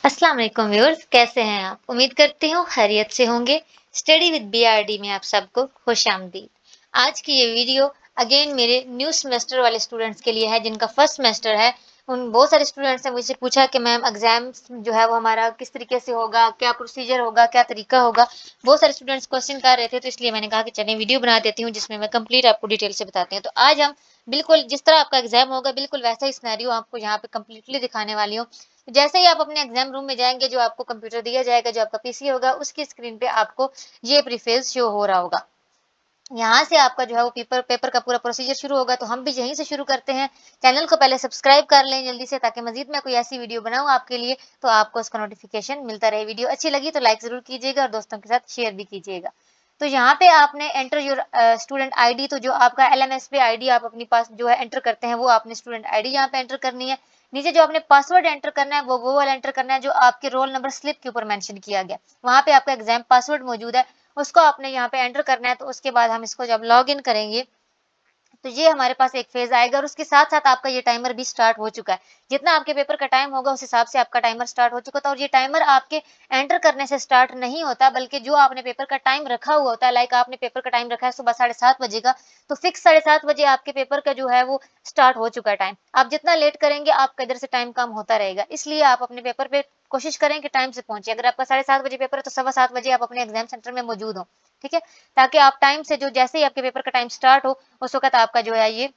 अस्सलाम वालेकुम व्यूअर्स, कैसे हैं आप? उम्मीद करती हूँ खैरियत से होंगे। स्टडी विद बीआरडी में आप सबको खुशामदीद। आज की ये वीडियो अगेन मेरे न्यू सेमेस्टर वाले स्टूडेंट्स के लिए है जिनका फर्स्ट सेमेस्टर है। उन बहुत सारे स्टूडेंट्स ने मुझसे पूछा कि मैम एग्जाम्स जो है वो हमारा किस तरीके से होगा, क्या प्रोसीजर होगा, क्या तरीका होगा। बहुत सारे स्टूडेंट्स क्वेश्चन कर रहे थे, तो इसलिए मैंने कहा कि चलिए वीडियो बना देती हूँ जिसमें मैं कंप्लीट आपको डिटेल से बताती हूँ। तो आज हम बिल्कुल जिस तरह आपका एग्जाम होगा बिल्कुल वैसा ही सिनेरियो आपको यहाँ पे कंप्लीटली दिखाने वाली हूँ। जैसे ही आप अपने एग्जाम रूम में जाएंगे, जो आपको कंप्यूटर दिया जाएगा, जो आपका पीसी होगा, उसकी स्क्रीन पे आपको ये प्रीफेस शो हो रहा होगा। यहाँ से आपका जो है वो पेपर का पूरा प्रोसीजर शुरू होगा। तो हम भी यहीं से शुरू करते हैं। चैनल को पहले सब्सक्राइब कर लें जल्दी से, ताकि मजीद मैं कोई ऐसी वीडियो बनाऊं आपके लिए तो आपको उसका नोटिफिकेशन मिलता रहे। वीडियो अच्छी लगी तो लाइक जरूर कीजिएगा और दोस्तों के साथ शेयर भी कीजिएगा। तो यहाँ पे आपने एंटर योर स्टूडेंट आईडी, तो जो आपका एलएमएस पे आईडी आप अपनी पास जो है एंटर करते हैं, वो आपने स्टूडेंट आईडी यहाँ पे एंटर करनी है। नीचे जो आपने पासवर्ड एंटर करना है वो वाला एंटर करना है जो आपके रोल नंबर स्लिप के ऊपर मेंशन किया गया। वहां पे आपका एग्जाम पासवर्ड मौजूद है, उसको आपने यहाँ पे एंटर करना है। तो उसके बाद हम इसको जब लॉग इन करेंगे तो ये हमारे पास एक फेज आएगा और उसके साथ साथ आपका ये टाइमर भी स्टार्ट हो चुका है। जितना आपके पेपर का टाइम होगा उस हिसाब से आपका टाइमर स्टार्ट हो चुका था। और ये टाइमर आपके एंटर करने से स्टार्ट नहीं होता, बल्कि जो आपने पेपर का टाइम रखा हुआ होता है। लाइक आपने पेपर का टाइम रखा है सुबह 7:30 बजे का, तो फिक्स 7:30 बजे आपके पेपर का जो है वो स्टार्ट हो चुका है टाइम। आप जितना लेट करेंगे आपका इधर से टाइम कम होता रहेगा। इसलिए आप अपने पेपर पे कोशिश करें कि टाइम से पहुंचे। अगर आपका 7:30 बजे पेपर है तो 7:15 बजे आप अपने एग्जाम सेंटर में मौजूद हो, ठीक है, ताकि आप टाइम से जो जैसे ही आपके पेपर का टाइम स्टार्ट हो उस वक्त आपका जो है ये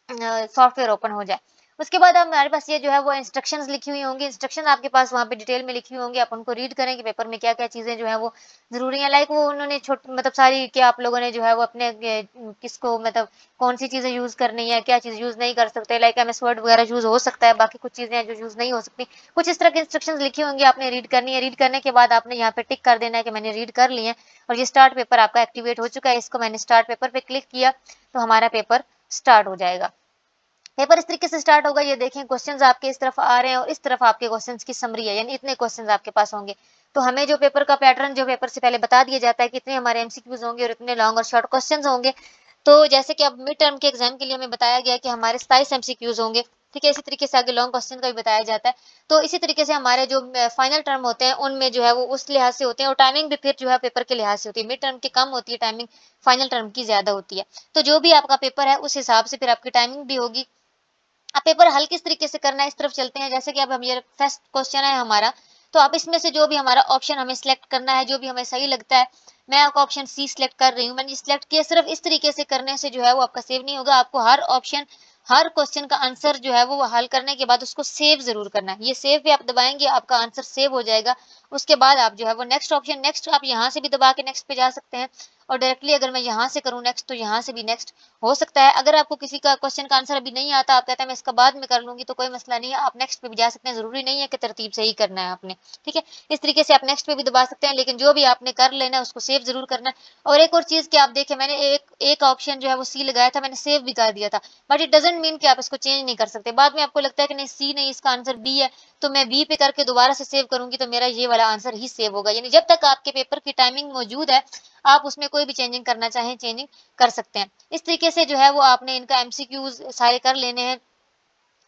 सॉफ्टवेयर ओपन हो जाए। उसके बाद हमारे पास ये जो है वो इंस्ट्रक्शंस लिखी हुई होंगी। इंस्ट्रक्शन आपके पास वहाँ पे डिटेल में लिखी हुई होंगी, आप उनको रीड करें कि पेपर में क्या क्या चीजें जो है वो जरूरी है। लाइक वो उन्होंने मतलब सारी कि आप लोगों ने जो है वो अपने किसको मतलब कौन सी चीजें यूज करनी है, क्या चीज यूज नहीं कर सकते। लाइक एमएस वर्ड वगैरह यूज हो सकता है, बाकी कुछ चीजें हैं जो यूज नहीं हो सकती। कुछ इस तरह की इंस्ट्रक्शन लिखी होंगी, आपने रीड करनी है। रीड करने के बाद आपने यहाँ पे टिक कर देना है कि मैंने रीड कर लिया है और ये स्टार्ट पेपर आपका एक्टिवेट हो चुका है। इसको मैंने स्टार्ट पेपर पे क्लिक किया तो हमारा पेपर स्टार्ट हो जाएगा। पेपर इस तरीके से स्टार्ट होगा। ये देखें क्वेश्चंस आपके इस तरफ आ रहे हैं और इस तरफ आपके क्वेश्चंस की समरी है, यानी इतने क्वेश्चंस आपके पास होंगे। तो हमें जो पेपर का पैटर्न जो पेपर से पहले बता दिया जाता है कि इतने हमारे एमसीक्यूज होंगे और इतने लॉन्ग और शॉर्ट क्वेश्चंस होंगे। तो जैसे कि अब मिड टर्म के एग्जाम के लिए हमें बताया गया कि हमारे 27 एमसीक्यूज होंगे, ठीक है। इसी तरीके से आगे लॉन्ग क्वेश्चन का भी बताया जाता है। तो इसी तरीके से हमारे जो फाइनल टर्म होते हैं उनमें जो है वो उस लिहाज से होते हैं और टाइमिंग भी फिर जो है पेपर के लिहाज से होती है। मिड टर्म की कम होती है टाइमिंग, फाइनल टर्म की ज्यादा होती है। तो जो भी आपका पेपर है उस हिसाब से फिर आपकी टाइमिंग भी होगी। अब पेपर हल किस तरीके से करना है इस तरफ चलते हैं। जैसे कि अब हम ये फर्स्ट क्वेश्चन है हमारा, तो आप इसमें से जो भी हमारा ऑप्शन हमें सिलेक्ट करना है, जो भी हमें सही लगता है। मैं आपका ऑप्शन सी सिलेक्ट कर रही हूँ। मैंने सिलेक्ट किया। सिर्फ इस तरीके से करने से जो है वो आपका सेव नहीं होगा। आपको हर ऑप्शन हर क्वेश्चन का आंसर जो है वो हल करने के बाद उसको सेव जरूर करना है। ये सेव पे आप दबाएंगे आपका आंसर सेव हो जाएगा। उसके बाद आप जो है वो नेक्स्ट ऑप्शन, नेक्स्ट आप यहाँ से भी दबा के नेक्स्ट पे जा सकते हैं और डायरेक्टली अगर मैं यहाँ से करूँ नेक्स्ट तो यहाँ से भी नेक्स्ट हो सकता है। अगर आपको किसी का क्वेश्चन का आंसर अभी नहीं आता, आप कहते हैं मैं इसका बाद में कर लूंगी, तो कोई मसला नहीं है, आप नेक्स्ट पे भी जा सकते हैं। जरूरी नहीं है कि तरतीब से ही करना है आपने, ठीक है। इस तरीके से आप नेक्स्ट पे भी दबा सकते हैं, लेकिन जो भी आपने कर लेना है उसको सेव जरूर करना है। और एक और चीज कि आप देखें, मैंने एक ऑप्शन जो है वो सी लगाया था, मैंने सेव भी कर दिया था, बट इट डजेंट मीन कि आप इसको चेंज नहीं कर सकते। बाद में आपको लगता है कि नहीं सी नहीं, इसका आंसर बी है, तो मैं बी पे करके दोबारा से सेव करूंगी तो मेरा ये वाला आंसर ही सेव होगा। यानी जब तक आपके पेपर की टाइमिंग मौजूद है आप उसमें कोई भी चेंजिंग करना चाहें चेंजिंग कर सकते हैं। इस तरीके से जो है वो आपने इनका एमसीक्यूज सारे कर लेने हैं,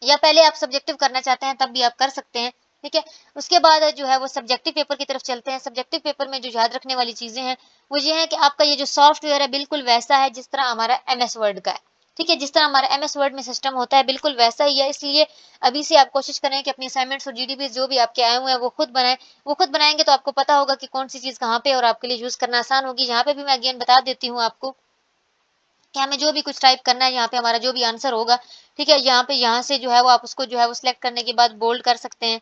या पहले आप सब्जेक्टिव करना चाहते हैं तब भी आप कर सकते हैं, ठीक है। उसके बाद जो है वो सब्जेक्टिव पेपर की तरफ चलते हैं। सब्जेक्टिव पेपर में जो याद रखने वाली चीजें हैं वो ये है कि आपका ये जो सॉफ्टवेयर है बिल्कुल वैसा है जिस तरह हमारा एमएस वर्ड का है, ठीक है। जिस तरह हमारा एमएस वर्ड में सिस्टम होता है बिल्कुल वैसा ही है। इसलिए अभी से आप कोशिश करें कि अपनी असाइनमेंट्स और जीडीपी जो भी आपके आए हुए हैं वो खुद बनाएं। वो खुद बनाएंगे तो आपको पता होगा कि कौन सी चीज कहाँ पे और आपके लिए यूज करना आसान होगी। यहाँ पे भी मैं अगेन बता देती हूँ आपको कि हमें जो भी कुछ टाइप करना है, यहाँ पे हमारा जो भी आंसर होगा, ठीक है, यहाँ पे यहाँ से जो है वो आप उसको जो है वो सिलेक्ट करने के बाद बोल्ड कर सकते हैं,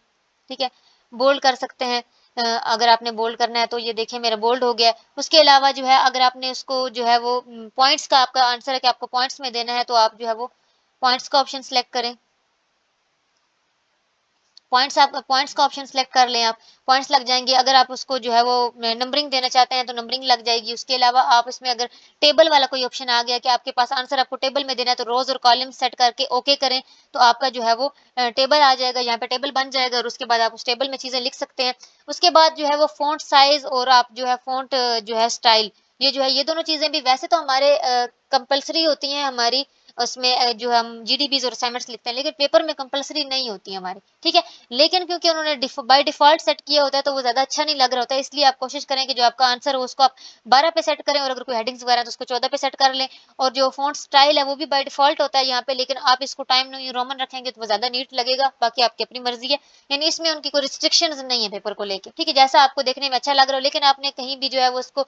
ठीक है, बोल्ड कर सकते हैं। अगर आपने बोल्ड करना है तो ये देखिए मेरा बोल्ड हो गया। उसके अलावा जो है अगर आपने उसको जो है वो पॉइंट्स का आपका आंसर है कि आपको पॉइंट्स में देना है, तो आप जो है वो पॉइंट्स का ऑप्शन सिलेक्ट करें। पॉइंट्स का ऑप्शन सेलेक्ट कर लें, आप पॉइंट्स लग जाएंगे। अगर आप उसको जो है वो नंबरिंग देना चाहते हैं तो नंबरिंग लग जाएगी। उसके अलावा आप इसमें अगर टेबल वाला कोई ऑप्शन आ गया कि आपके पास आंसर आपको टेबल में देना है, तो रोज और कॉलम सेट करके ओके करें तो आपका जो है वो टेबल आ जाएगा, यहाँ पे टेबल बन जाएगा और उसके बाद आप उस टेबल में चीजें लिख सकते हैं। उसके बाद जो है वो फॉन्ट साइज और आप जो है फॉन्ट जो है स्टाइल, ये जो है ये दोनों चीज़ें भी वैसे तो हमारे कंपल्सरी होती हैं हमारी उसमें जो हम जीडीबीज और असाइनमेंट्स लिखते हैं, लेकिन पेपर में कंपल्सरी नहीं होती हमारी, ठीक है। लेकिन क्योंकि उन्होंने बाय डिफॉल्ट सेट किया होता है तो वो ज़्यादा अच्छा नहीं लग रहा होता है, इसलिए आप कोशिश करें कि जो आपका आंसर हो उसको आप 12 पे सेट करें, और अगर कोई हेडिंग्स वगैरह है तो उसको 14 पे सेट कर लें। और जो फ़ॉन्ट स्टाइल है वो भी बाय डिफॉल्ट होता है यहाँ पे, लेकिन आप इसको टाइम न्यू रोमन रखेंगे तो वो ज़्यादा नीट लगेगा, बाकी आपकी अपनी मर्जी है। यानी इसमें उनकी कोई रिस्ट्रिक्शंस नहीं है पेपर को लेके, ठीक है। जैसा आपको देखने में अच्छा लग रहा हो, लेकिन आपने कहीं भी जो है वो उसको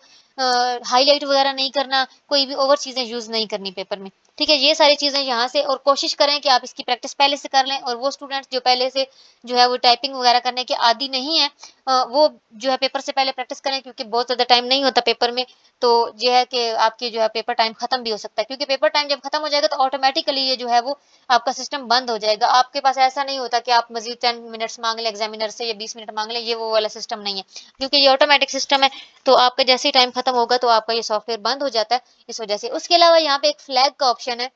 हाईलाइट वगैरह नहीं करना, कोई भी ओवर चीज़ें यूज़ नहीं करनी पेपर में, ठीक है। ये सारी चीज़ें यहाँ से, और कोशिश करें कि आप इसकी प्रैक्टिस पहले से कर लें। और वो स्टूडेंट्स जो पहले से जो है वो टाइपिंग वगैरह करने के आदी नहीं है, वो जो है पेपर से पहले प्रैक्टिस करें, क्योंकि बहुत ज़्यादा टाइम नहीं होता पेपर में। तो ये है कि आपकी जो है पेपर टाइम खत्म भी हो सकता है, क्योंकि पेपर टाइम जब खत्म हो जाएगा तो ऑटोमेटिकली ये जो है वो आपका सिस्टम बंद हो जाएगा। आपके पास ऐसा नहीं होता कि आप मजीद 10 मिनट्स मांग लें एग्जामिनर से या 20 मिनट मांग लें, ये वो वाला सिस्टम नहीं है, क्योंकि ये ऑटोमेटिक सिस्टम है। तो आपका जैसे ही टाइम खत्म होगा तो आपका ये सॉफ्टवेयर बंद हो जाता है इस वजह से। उसके अलावा यहाँ पे एक फ्लैग का ऑप्शन है।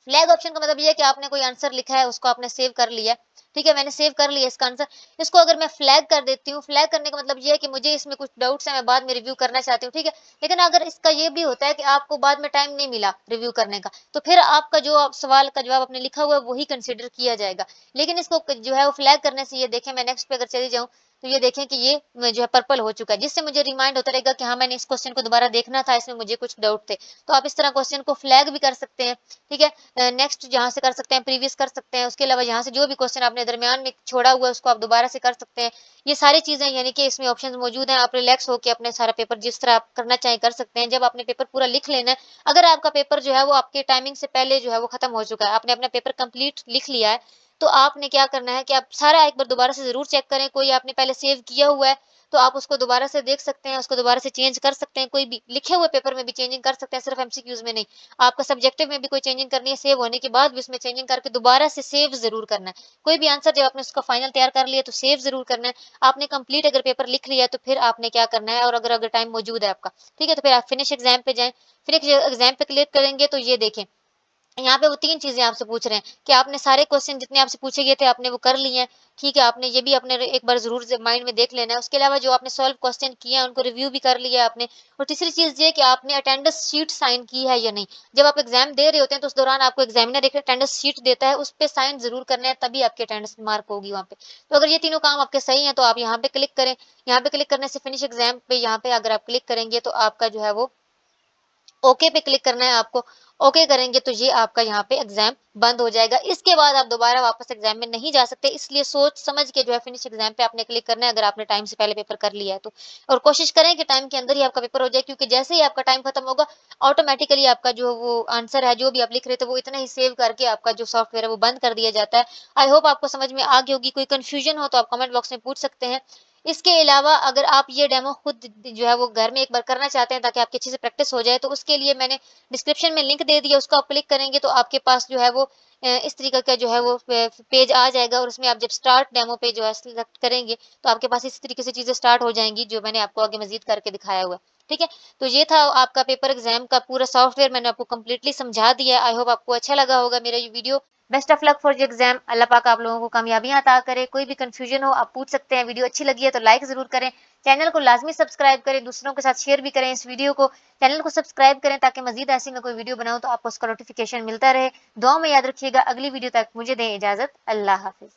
फ्लैग ऑप्शन का मतलब ये है कि आपने कोई आंसर लिखा है, उसको आपने सेव कर लिया, ठीक है। मैंने सेव कर लिया इसका आंसर, इसको अगर मैं फ्लैग कर देती हूँ, फ्लैग करने का मतलब ये है कि मुझे इसमें कुछ डाउट्स हैं, मैं बाद में रिव्यू करना चाहती हूँ, ठीक है। लेकिन अगर इसका ये भी होता है कि आपको बाद में टाइम नहीं मिला रिव्यू करने का, तो फिर आपका जो आप सवाल का जवाब आपने लिखा हुआ है वही कंसिडर किया जाएगा। लेकिन इसको जो है वो फ्लैग करने से, ये देखें मैं नेक्स्ट पे अगर चली जाऊँ तो ये देखें कि ये जो है पर्पल हो चुका है, जिससे मुझे रिमाइंड होता रहेगा कि हाँ मैंने इस क्वेश्चन को दोबारा देखना था, इसमें मुझे कुछ डाउट थे। तो आप इस तरह क्वेश्चन को फ्लैग भी कर सकते हैं, ठीक है। नेक्स्ट यहाँ से कर सकते हैं, प्रीवियस कर सकते हैं। उसके अलावा यहाँ से जो भी क्वेश्चन आपने दरमियान में छोड़ा हुआ है उसको आप दोबारा से कर सकते हैं। ये सारी चीजें यानी कि इसमें ऑप्शंस मौजूद हैं, आप रिलैक्स होकर अपने सारा पेपर जिस तरह आप करना चाहें कर सकते हैं। जब आपने पेपर पूरा लिख लेना है, अगर आपका पेपर जो है वो आपके टाइमिंग से पहले जो है वो खत्म हो चुका है, आपने अपना पेपर कंप्लीट लिख लिया है, तो आपने क्या करना है कि आप सारा एक बार दोबारा से जरूर चेक करें। कोई आपने पहले सेव किया हुआ है तो आप उसको दोबारा से देख सकते हैं, उसको दोबारा से चेंज कर सकते हैं, कोई भी लिखे हुए पेपर में भी चेंजिंग कर सकते हैं, सिर्फ एमसीक्यूज में नहीं। आपका सब्जेक्टिव में भी कोई चेंजिंग करनी है, सेव होने के बाद भी उसमें चेंजिंग करके दोबारा से सेव जरूर करना है। कोई भी आंसर जब आपने उसका फाइनल तैयार कर लिया तो सेव जरूर करना है। आपने कंप्लीट अगर पेपर लिख लिया तो फिर आपने क्या करना है, और अगर अगर टाइम मौजूद है आपका, ठीक है, तो फिर आप फिनिश एग्जाम पे जाएं। फिनिश एग्जाम पे क्लिक करेंगे तो ये देखें यहाँ पे वो 3 चीजें आपसे पूछ रहे हैं कि आपने सारे क्वेश्चन जितने आपसे पूछे गए थे आपने वो कर लिए हैं, ठीक है। आपने ये भी अपने एक बार जरूर माइंड में देख लेना है। उसके अलावा जो आपने सॉल्व क्वेश्चन किए हैं उनको रिव्यू भी कर लिया है आपने। और तीसरी चीज ये कि आपने अटेंडेंस शीट साइन की है या नहीं। जब आप एग्जाम दे रहे होते हैं तो उस दौरान आपको एग्जामिनर एक अटेंडेंस शीट देता है, उस पर साइन जरूर करना है, तभी आपकी अटेंडेंस मार्क होगी वहाँ पे। तो अगर ये तीनों काम आपके सही है तो आप यहाँ पे क्लिक करें। यहाँ पे क्लिक करने से फिनिश एग्जाम पे यहाँ पे अगर आप क्लिक करेंगे तो आपका जो है वो ओके पे क्लिक करना है आपको। ओके करेंगे तो ये आपका यहाँ पे एग्जाम बंद हो जाएगा। इसके बाद आप दोबारा वापस एग्जाम में नहीं जा सकते, इसलिए सोच समझ के जो है फिनिश एग्जाम पे आपने क्लिक करना है, अगर आपने टाइम से पहले पेपर कर लिया है तो। और कोशिश करें कि टाइम के अंदर ही आपका पेपर हो जाए, क्योंकि जैसे ही आपका टाइम खत्म होगा ऑटोमेटिकली आपका जो वो आंसर है जो भी आप लिख रहे थे वो इतना ही सेव करके आपका जो सॉफ्टवेयर है वो बंद कर दिया जाता है। आई होप आपको समझ में आ गई होगी। कोई कंफ्यूजन हो तो आप कमेंट बॉक्स में पूछ सकते हैं। इसके अलावा अगर आप ये डेमो खुद जो है वो घर में एक बार करना चाहते हैं ताकि आपकी अच्छे से प्रैक्टिस हो जाए, तो उसके लिए मैंने डिस्क्रिप्शन में लिंक दे दिया, उसको आप क्लिक करेंगे तो आपके पास जो है वो इस तरीके का जो है वो पेज आ जाएगा। और उसमें आप जब स्टार्ट डेमो पे जो है सिलेक्ट करेंगे तो आपके पास इस तरीके से चीजें स्टार्ट हो जाएंगी जो मैंने आपको आगे मजीद करके दिखाया हुआ है, ठीक है। तो ये था आपका पेपर एग्जाम का पूरा सॉफ्टवेयर, मैंने आपको कंप्लीटली समझा दिया है। आई होप आपको अच्छा लगा होगा मेरा ये video. Best of luck for your exam. अल्लाह पाक आप लोगों को कामयाबियां अता करे। कोई भी कंफ्यूजन हो आप पूछ सकते हैं। वीडियो अच्छी लगी है तो लाइक जरूर करें, चैनल को लाजमी सब्सक्राइब करें, दूसरों के साथ शेयर भी करें इस वीडियो को। चैनल को सब्सक्राइब करें ताकि मजीद ऐसी मैं कोई वीडियो बनाऊं तो आपको उसका नोटिफिकेशन मिलता रहे। दुआ में याद रखिएगा। अगली वीडियो तक मुझे दें इजाजत। अल्लाह हाफिज।